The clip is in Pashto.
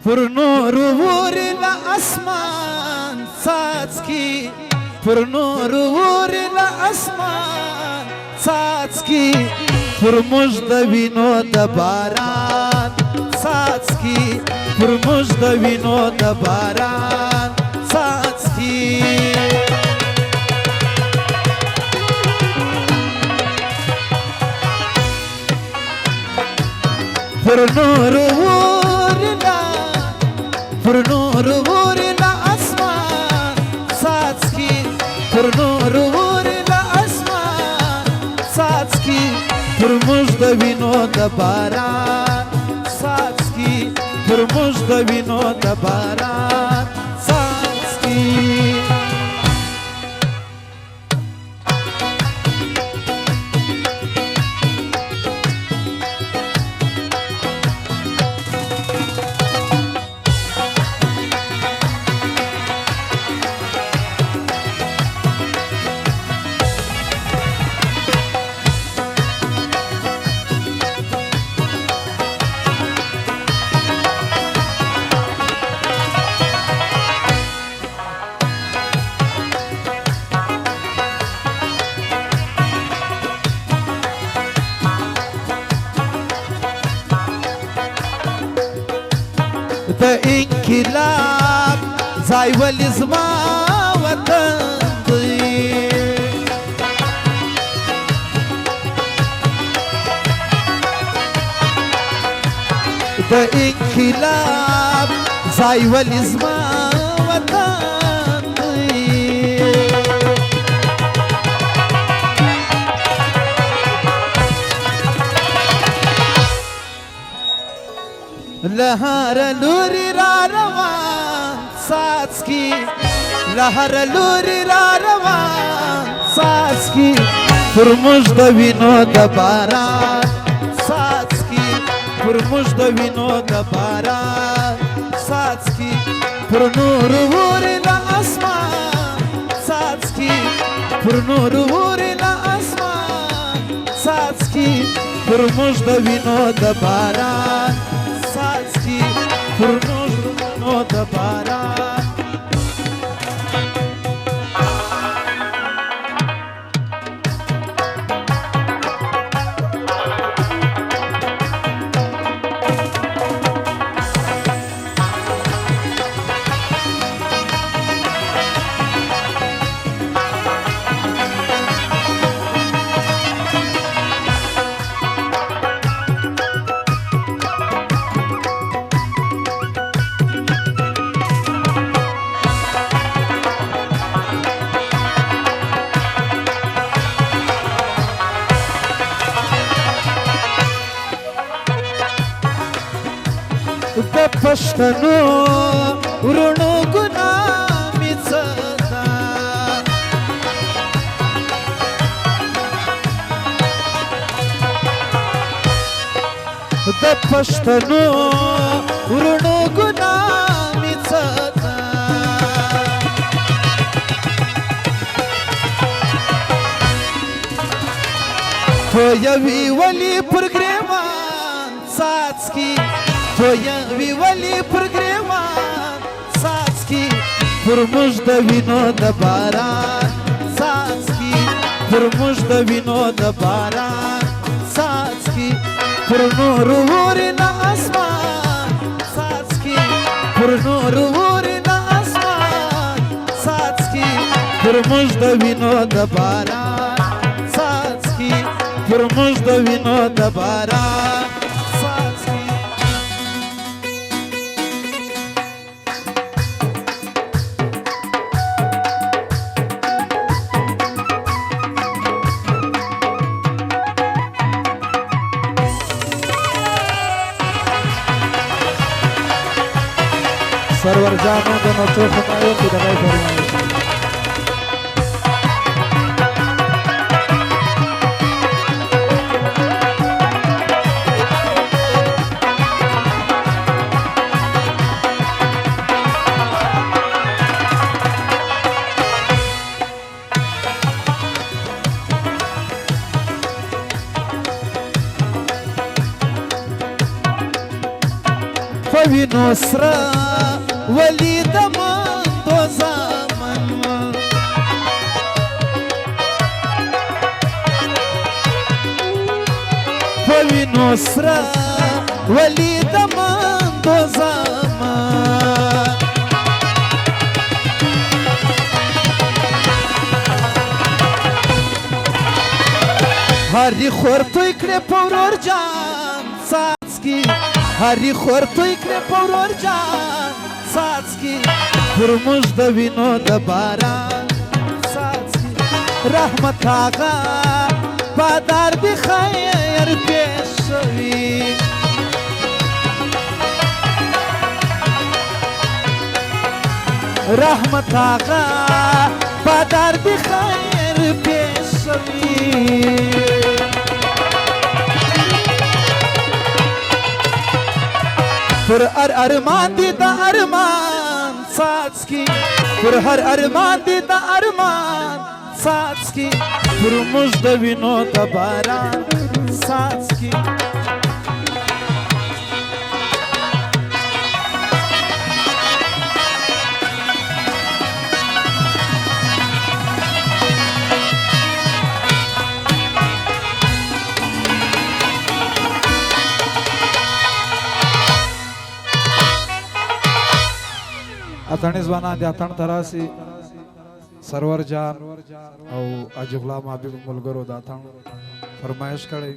پر نور ورلا اسمان څاڅکي پر نور ورلا اسمان څاڅکي پر موږ د وینو د باران څاڅکي پر موږ د وینو د باران څاڅکي پر نور ورلا اسمان څاڅکي پر نور ورلا اسمان څاڅکي پر موږ د وینو د باران څاڅکي پر موږ د وینو د باران څاڅکي د انقلاب ځای ولې زما وطن دی د انقلاب ځای ولې زما وطن دی لهر لوري را روان څاڅکي لهر لوري را روان څاڅکي پر موږ د وینو د باران څاڅکي پر موږ د وینو د باران څاڅکي پر نور ورلا اسمان څاڅکي پر نور ورلا اسمان څاڅکي پر موږ د وینو د باران څاڅکي پر موږ د وینو د باران د پښتنو ورونو ګناه مې څه ده د پښتنو ورونو ګناه مې څه ده تویوي ولې پر ګریوان څاڅکي تویوي ولې پر ګریوان څاڅکي پر موږ د وینو د باران څاڅکي پر موږ د وینو د باران څاڅکي پر نور ورلا اسمان څاڅکي پر نور ورلا اسمان څاڅکي پر موږ د وینو د باران څاڅکي پر موږ د وینو د باران سرور جانو د نوټو خدایو کې دغه فرمایش په وینو سره ولیدما دو زامن په وینو سره ولیدما دو زامن هری خور توی کړې په ورور جان څاڅکي هری خور توی کړې په ورور جان څاڅکي پر موږ د وینو د باران څاڅکي رحمت آغا بادار دی خیر پیش شوي رحمت آغا بادار دی خیر پیش شوي پر ارمان دی دا ارمان څاڅکي پر هر ارمان دی دا ارمان څاڅکي پر موږ د وینو د باران څاڅکي اتڼ ځوانان د اتڼ تراسي سرور جان او اجغلام حبیب ملګرو د اتڼ فرمایش کړی